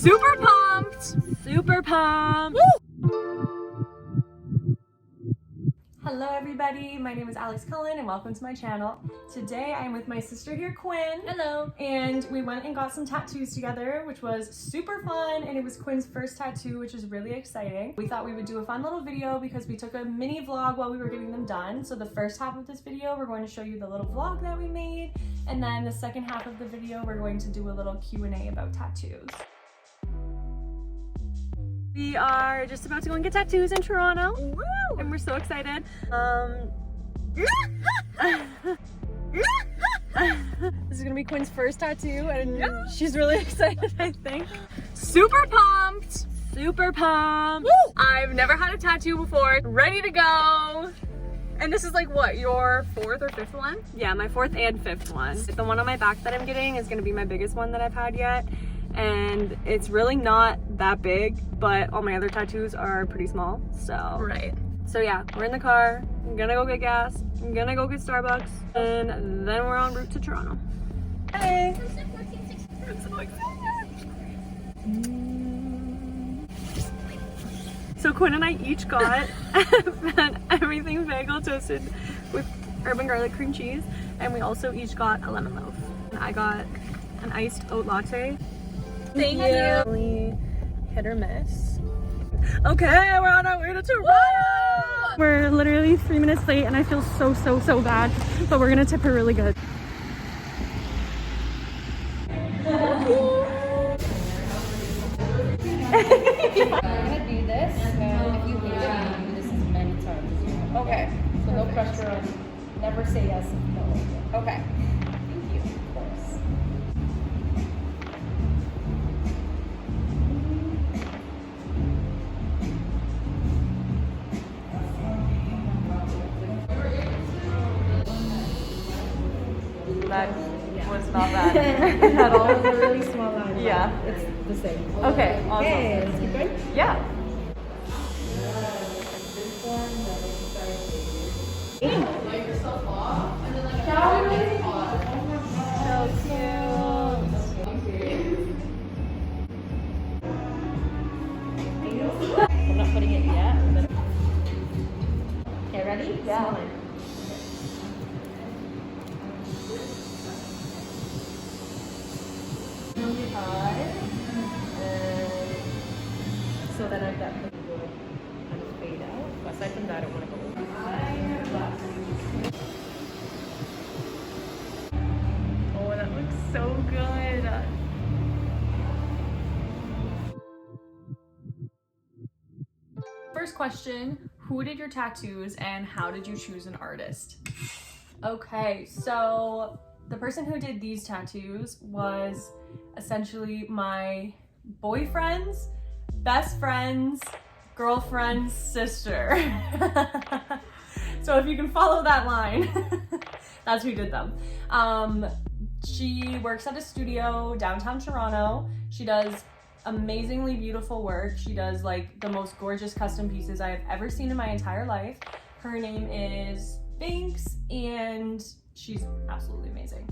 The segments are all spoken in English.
Super pumped! Super pumped! Woo! Hello everybody, my name is Alex Cullen and welcome to my channel. Today I'm with my sister here, Quinn. Hello. And we went and got some tattoos together, which was super fun, and it was Quinn's first tattoo, which is really exciting. We thought we would do a fun little video because we took a mini vlog while we were getting them done. So the first half of this video, we're going to show you the little vlog that we made, and then the second half of the video, we're going to do a little Q&A about tattoos. We are just about to go and get tattoos in Toronto. Woo! And we're so excited. This is gonna be Quinn's first tattoo and she's really excited, I think. Super pumped! Super pumped! Woo! I've never had a tattoo before. Ready to go! And this is like what, your fourth or fifth one? Yeah, my fourth and fifth one. The one on my back that I'm getting is gonna be my biggest one that I've had yet. And it's really not that big, but all my other tattoos are pretty small, so. Right. So yeah, we're in the car, I'm gonna go get gas, I'm gonna go get Starbucks, and then we're en route to Toronto. Hey! I'm so excited! So Quinn and I each got an everything bagel toasted with urban garlic cream cheese, and we also each got a lemon loaf. And I got an iced oat latte. Thank you. Really hit or miss. Okay, we're on our way to Toronto. We're literally 3 minutes late and I feel so bad, but we're gonna tip her really good. I'm gonna do this, and if you hate it, you can do this as many times as you want. Okay. So no pressure on, never say yes if you don't like it. Okay. Thank you, of course. That was not bad At all. It was a really small line. Yeah. It's the same. Okay, awesome. Okay, let's keep going. Yeah. I'm not putting it yet. Okay, ready? Yeah. Small line. So then I've got pretty good kind of fade out. Aside from that, I don't want to go over. Oh, that looks so good. First question, who did your tattoos and how did you choose an artist? Okay, so the person who did these tattoos was essentially my boyfriend's best friend's girlfriend's sister. So if you can follow that line, that's who did them. She works at a studio downtown Toronto. She does amazingly beautiful work. She does like the most gorgeous custom pieces I have ever seen in my entire life. Her name is Binks and she's absolutely amazing.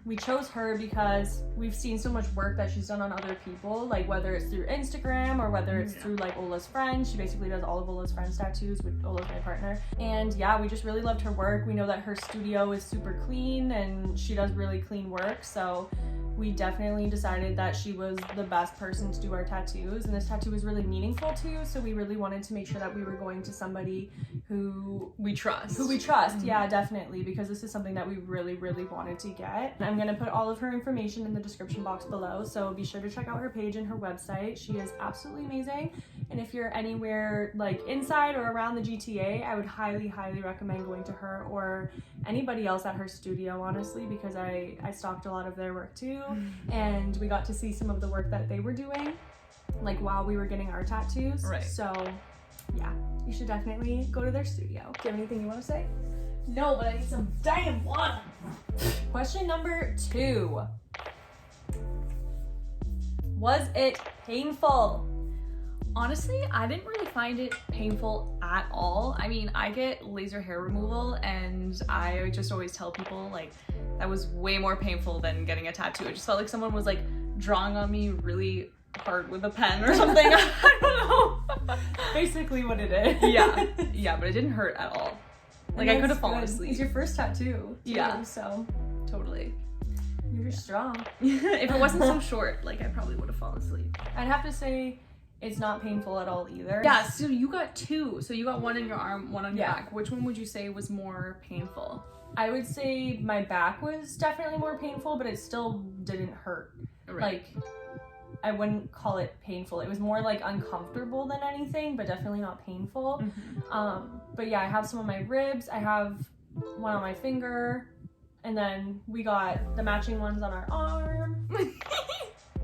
We chose her because we've seen so much work that she's done on other people, like whether it's through Instagram or whether it's through like Ola's friends. She basically does all of Ola's friends' tattoos, with Ola's my partner. And yeah, we just really loved her work. We know that her studio is super clean and she does really clean work, so we definitely decided that she was the best person to do our tattoos, and this tattoo was really meaningful too, so we really wanted to make sure that we were going to somebody who we trust. Yeah, definitely, because this is something that we really wanted to get. I'm gonna put all of her information in the description box below, so be sure to check out her page and her website. She is absolutely amazing, and if you're anywhere like inside or around the GTA, I would highly recommend going to her or anybody else at her studio, honestly, because I stalked a lot of their work too, and we got to see some of the work that they were doing like while we were getting our tattoos. Right. So yeah, you should definitely go to their studio. Do you have anything you want to say? No, but I need some damn water. Question number 2. Was it painful? Honestly, I didn't really find it painful at all. I mean, I get laser hair removal and I just always tell people like that was way more painful than getting a tattoo. It just felt like someone was like drawing on me really hard with a pen or something. I don't know. Basically what it is. Yeah, but it didn't hurt at all. Like, I could have fallen asleep. It's your first tattoo, too, Yeah. so Totally. you're strong. If it wasn't so short, like, I probably would have fallen asleep. I'd have to say it's not painful at all either. Yeah, so you got 2. So you got one in your arm, one on your Yeah. back. Which one would you say was more painful? I would say my back was definitely more painful, but it still didn't hurt. Right. Like, I wouldn't call it painful. It was more like uncomfortable than anything, but definitely not painful. But yeah, I have some on my ribs. I have one on my finger. And then we got the matching ones on our arm.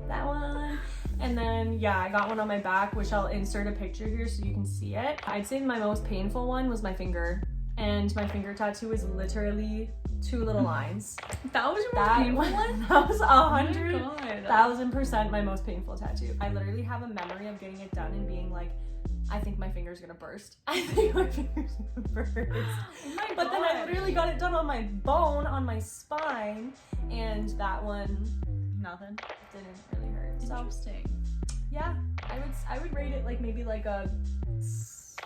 That one. And then, yeah, I got one on my back, which I'll insert a picture here so you can see it. I'd say my most painful one was my finger. And my finger tattoo is literally 2 little lines. That was your most painful one? That was Oh my God. 1,000% my most painful tattoo. I literally have a memory of getting it done and being like, I think my finger's gonna burst. I think my finger's gonna burst. Oh my But then I God. literally got it done on my bone, on my spine, and that one Nothing. didn't really hurt. So Interesting. yeah, I would rate it like maybe like a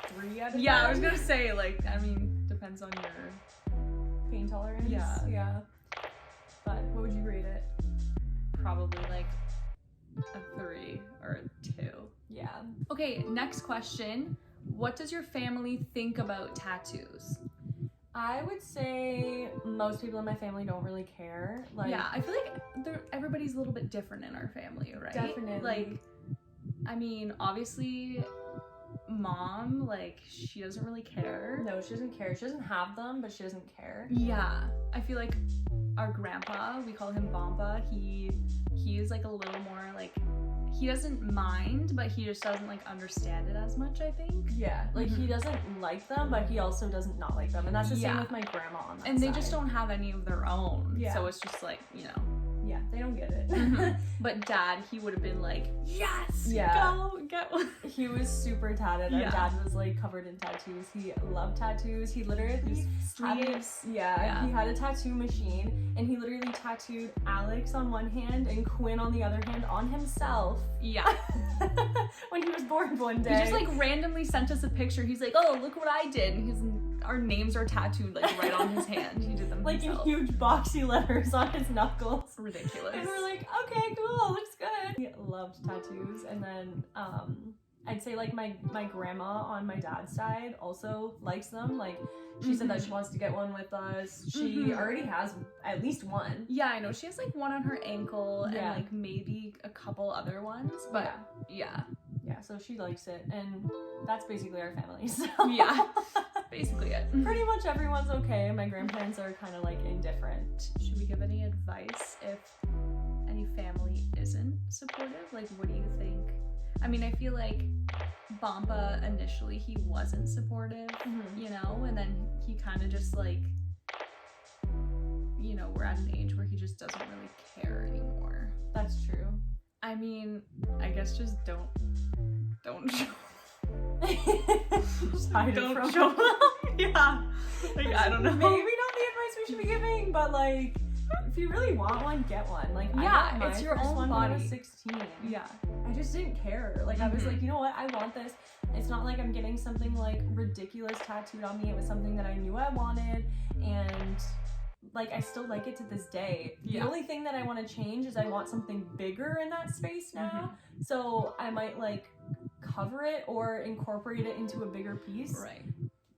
3 out of 10. Yeah, I was gonna say, like, I mean, depends on your pain tolerance. Yeah. But what would you rate it? probably like a 3 or a 2. Yeah. Okay, next question. What does your family think about tattoos? I would say most people in my family don't really care. Like, Yeah, I feel like everybody's a little bit different in our family, right? Definitely. Like, I mean, obviously, mom, like, she doesn't really care. no, she doesn't care. She doesn't have them, but she doesn't care. Yeah, I feel like our grandpa, we call him Bamba, he is like a little more like, he doesn't mind, but he just doesn't like understand it as much, I think. Yeah, like he doesn't like them, but he also doesn't not like them, and that's the same Yeah. with my grandma on that And they side. just don't have any of their own. Yeah. So it's just like, you know. Yeah, they don't get it. But dad, he would have been like, yes, Yeah. go get one. He was super tatted. Our Yeah. dad was like covered in tattoos. He loved tattoos. He literally His had sleeves. yeah, he had a tattoo machine, and he literally tattooed Alex on one hand and Quinn on the other hand on himself Yeah. when he was born one day. He just like randomly sent us a picture. He's like, oh, look what I did. And our names are tattooed like right on his hand. He did them like in himself. huge boxy letters on his knuckles. Ridiculous. And we're like, okay, cool, looks good. He loved tattoos. And then I'd say like my grandma on my dad's side also likes them. Like she said that she wants to get one with us. She already has at least one. Yeah, I know. She has like one on her ankle Yeah. and like maybe a couple other ones. But yeah. Yeah, so she likes it, and that's basically our family. So Yeah. Basically it. pretty much everyone's okay. My grandparents are kind of like indifferent. Should we give any advice if any family isn't supportive? Like, what do you think? I mean, I feel like Bamba initially he wasn't supportive, you know, and then he kind of just like, you know, we're at an age where he just doesn't really care anymore. That's true. I mean, I guess just don't show. Just hide it from show them. them. Yeah. Like, I don't know. Maybe not the advice we should be giving, but like, if you really want one, get one. Like, I Yeah, got my it's your first own one when I was body. 16. Yeah. I just didn't care. Like, I was like, you know what? I want this. It's not like I'm getting something like ridiculous tattooed on me. It was something that I knew I wanted, and like I still like it to this day. Yeah. The only thing that I want to change is I want something bigger in that space now. So I might like cover it or incorporate it into a bigger piece. Right.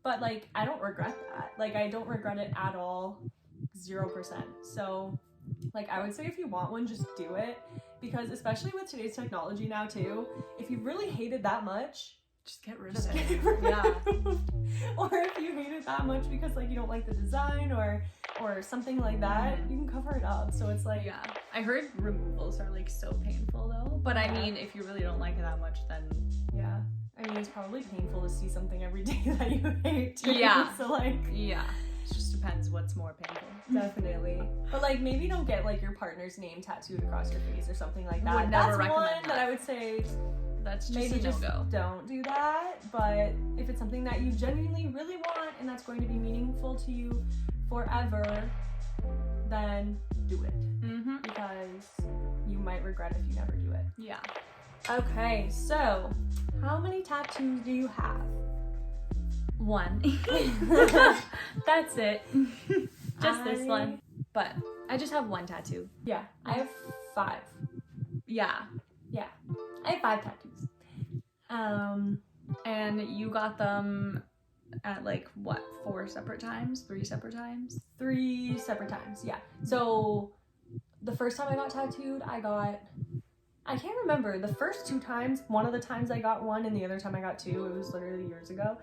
But like I don't regret that. Like I don't regret it at all. 0%. So like I would say if you want one, just do it, because especially with today's technology now too, if you really hate it that much, Just get rid just of get it. it removed. Yeah. Or if you hate it that much because like you don't like the design or something like that, you can cover it up. So it's like, Yeah, I heard removals are like so painful though. But I Yeah. mean, if you really don't like it that much, then yeah. I mean, it's probably painful to see something every day that you hate too. Yeah. So like, yeah, it just depends what's more painful. definitely. But like maybe don't get like your partner's name tattooed across your face or something like that. Would never That's one recommend that that. I would say That's just maybe a just no-go. don't do that. But if it's something that you genuinely really want and that's going to be meaningful to you forever, then do it, because you might regret if you never do it. Yeah. Okay, so how many tattoos do you have? 1. That's it. Just this one. But I just have 1 tattoo. Yeah, I have 5. Yeah. Yeah, I have 5 tattoos. And you got them at like what, 4 separate times? 3 separate times? 3 separate times, yeah. So the first time I got tattooed, I can't remember. The first 2 times, one of the times I got 1 and the other time I got 2. It was literally years ago.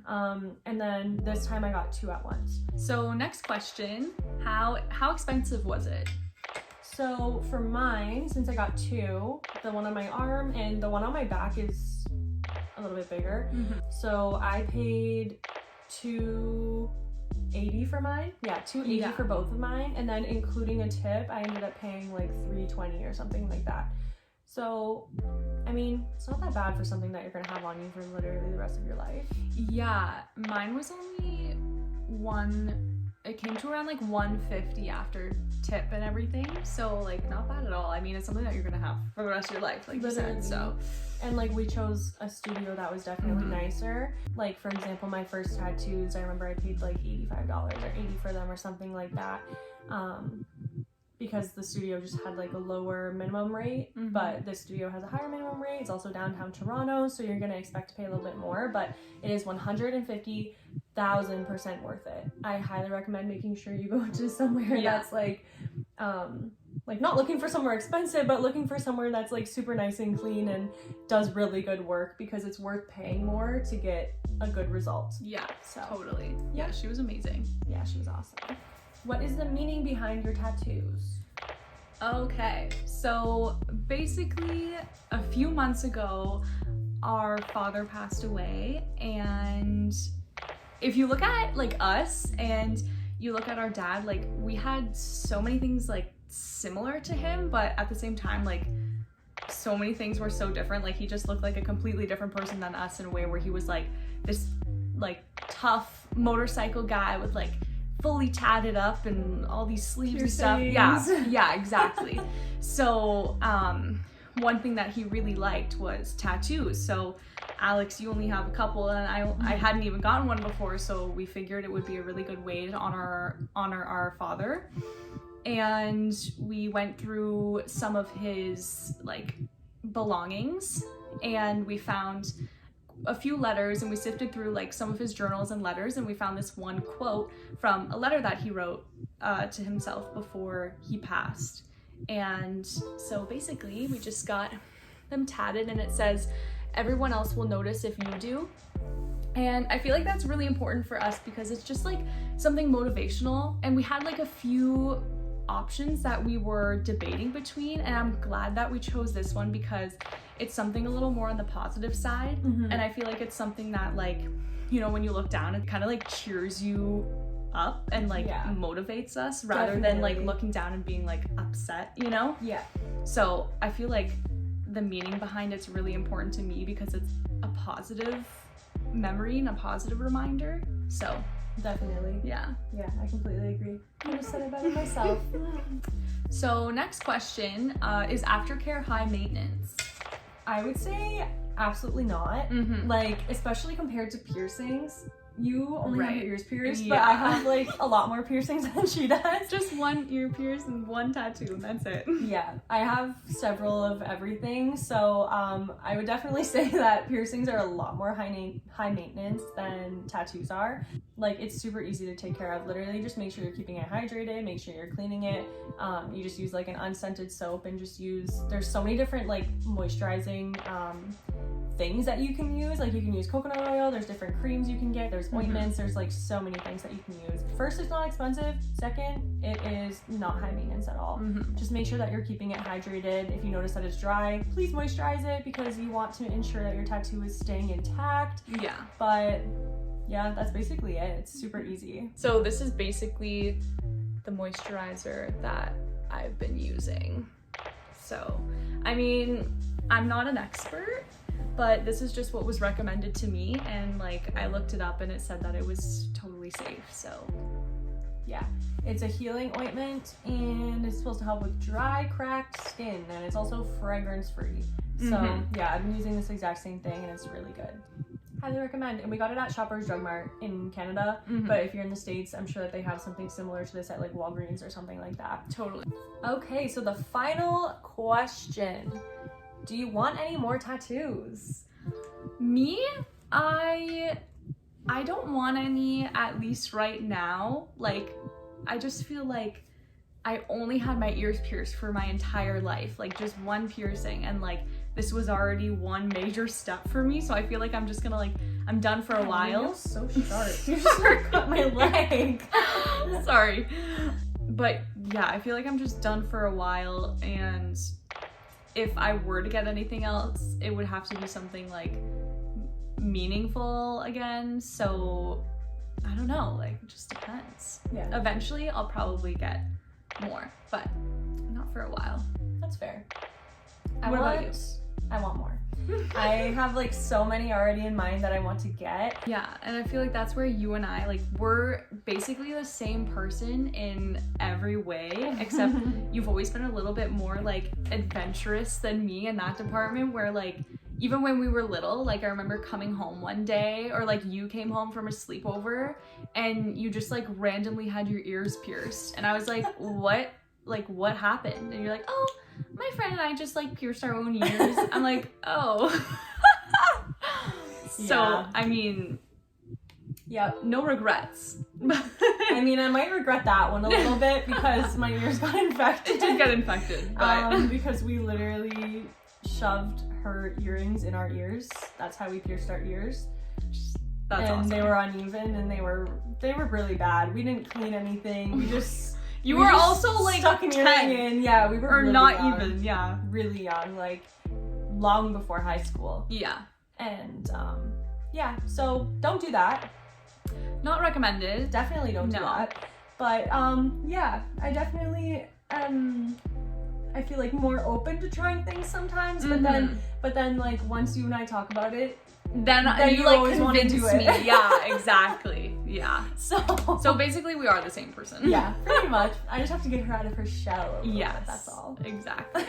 And then this time I got 2 at once. So next question, how expensive was it? So for mine, since I got 2, the one on my arm and the one on my back is a little bit bigger. So I paid $280 for mine. Yeah, $280 for both of mine, and then including a tip, I ended up paying like $320 or something like that. So, I mean, it's not that bad for something that you're gonna have on you for literally the rest of your life. Yeah, mine was only it came to around like $150 after tip and everything. So like not bad at all. I mean, it's something that you're gonna have for the rest of your life, like Literally. you said. So, and like we chose a studio that was definitely nicer. Like for example, my first tattoos, I remember I paid like $85 or $80 for them or something like that. Because the studio just had like a lower minimum rate, but this studio has a higher minimum rate. It's also downtown Toronto, so you're gonna expect to pay a little bit more, but it is 150,000% worth it. I highly recommend making sure you go to somewhere that's like not looking for somewhere expensive, but looking for somewhere that's like super nice and clean and does really good work, because it's worth paying more to get a good result. yeah, So totally. Yeah, she was amazing. yeah, she was awesome. What is the meaning behind your tattoos? Okay, so basically a few months ago, our father passed away, and if you look at like us and you look at our dad, like we had so many things like similar to him, but at the same time, like so many things were so different. Like he just looked like a completely different person than us in a way where he was like this like tough motorcycle guy with like fully tatted up and all these sleeves and stuff. Yeah, exactly. So one thing that he really liked was tattoos. So Alex, you only have a couple, and I hadn't even gotten one before, so we figured it would be a really good way to honor our father. And we went through some of his like belongings, and we found a few letters, and we sifted through like some of his journals and letters, and we found this one quote from a letter that he wrote to himself before he passed. And so basically we just got them tatted, and it says, "Everyone else will notice if you do." And I feel like that's really important for us because it's just like something motivational, and we had like a few options that we were debating between, and I'm glad that we chose this one because it's something a little more on the positive side. And I feel like it's something that, like, you know, when you look down, it kind of like cheers you up and like motivates us rather than like looking down and being like upset, you know? Yeah. So I feel like the meaning behind it's really important to me because it's a positive memory and a positive reminder. So Definitely. yeah. Yeah, I completely agree. I just said it better myself. So next question, is aftercare high maintenance? I would say absolutely not. Like, especially compared to piercings. You only have your ears pierced, but I have like a lot more piercings than she does. Just one ear pierce and one tattoo, and that's it. Yeah, I have several of everything, so I would definitely say that piercings are a lot more high maintenance than tattoos are. Like, it's super easy to take care of. Literally, just make sure you're keeping it hydrated, make sure you're cleaning it. You just use like an unscented soap, and just there's so many different like moisturizing things that you can use. Like, you can use coconut oil, there's different creams you can get, there's ointments, there's like so many things that you can use. First, it's not expensive. Second, it is not high maintenance at all. Just make sure that you're keeping it hydrated. If you notice that it's dry, please moisturize it because you want to ensure that your tattoo is staying intact. Yeah. But yeah, that's basically it. It's super easy. So this is basically the moisturizer that I've been using. So, I mean, I'm not an expert, but this is just what was recommended to me, and like I looked it up and it said that it was totally safe. So Yeah. It's a healing ointment, and it's supposed to help with dry, cracked skin, and it's also fragrance-free. So, yeah, I've been using this exact same thing, and it's really good. Highly recommend. And we got it at Shoppers Drug Mart in Canada, but if you're in the States, I'm sure that they have something similar to this at like Walgreens or something like that. Totally. Okay, so the final question. Do you want any more tattoos? Me, I don't want any, at least right now. Like, I just feel like I only had my ears pierced for my entire life, like just one piercing, and like this was already one major step for me, so I feel like I'm just gonna like, I'm done for a while. You're so sharp. You just cut my leg. Sorry. But yeah, I feel like I'm just done for a while, and if I were to get anything else, it would have to be something like meaningful again. So I don't know, like it just depends. Yeah. Eventually I'll probably get more, but not for a while. That's fair. What about you? I want more. I have like so many already in mind that I want to get. Yeah, and I feel like that's where you and I, like, we're basically the same person in every way, except you've always been a little bit more like adventurous than me in that department, where like even when we were little, like I remember coming home one day, or like you came home from a sleepover and you just like randomly had your ears pierced, and I was like, what happened? And you're like, oh, my friend and I just like pierced our own ears. I'm like, oh. So, Yeah. I mean, yeah, no regrets. I mean, I might regret that one a little bit because my ears got infected. It did get infected, but because we literally shoved her earrings in our ears. That's how we pierced our ears. that's and awesome. they were uneven, and they were really bad. We didn't clean anything. We just You we were just also like stuck an 10, earring in. Yeah, we were or really not young. even, yeah. Really young, like long before high school. Yeah. And yeah, so don't do that. Not recommended. Definitely don't do No. that. But yeah, I definitely I feel like more open to trying things sometimes, but then like once you and I talk about it, Then you you like always wanna convince do me. it. Yeah, exactly. Yeah. so basically we are the same person. yeah, pretty much. I just have to get her out of her shell a little Yes. bit, that's all. Exactly.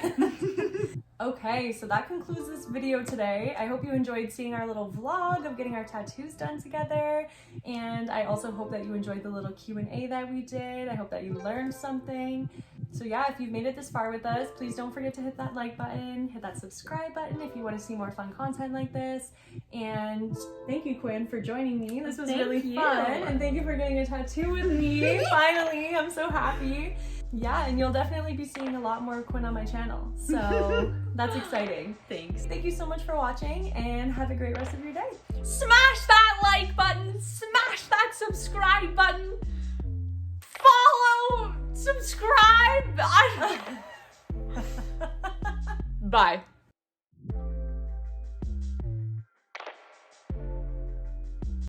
Okay, so that concludes this video today. I hope you enjoyed seeing our little vlog of getting our tattoos done together, and I also hope that you enjoyed the little Q&A that we did. I hope that you learned something. So yeah, if you've made it this far with us, please don't forget to hit that like button, hit that subscribe button if you want to see more fun content like this. And thank you, Quinn, for joining me. This was Thank really you. fun, and thank you for getting a tattoo with me. Finally, I'm so happy. Yeah, and you'll definitely be seeing a lot more Quinn on my channel, so that's exciting. Thanks. Thank you so much for watching, and have a great rest of your day. Smash that like button. Smash that subscribe button. Follow. Subscribe. Bye.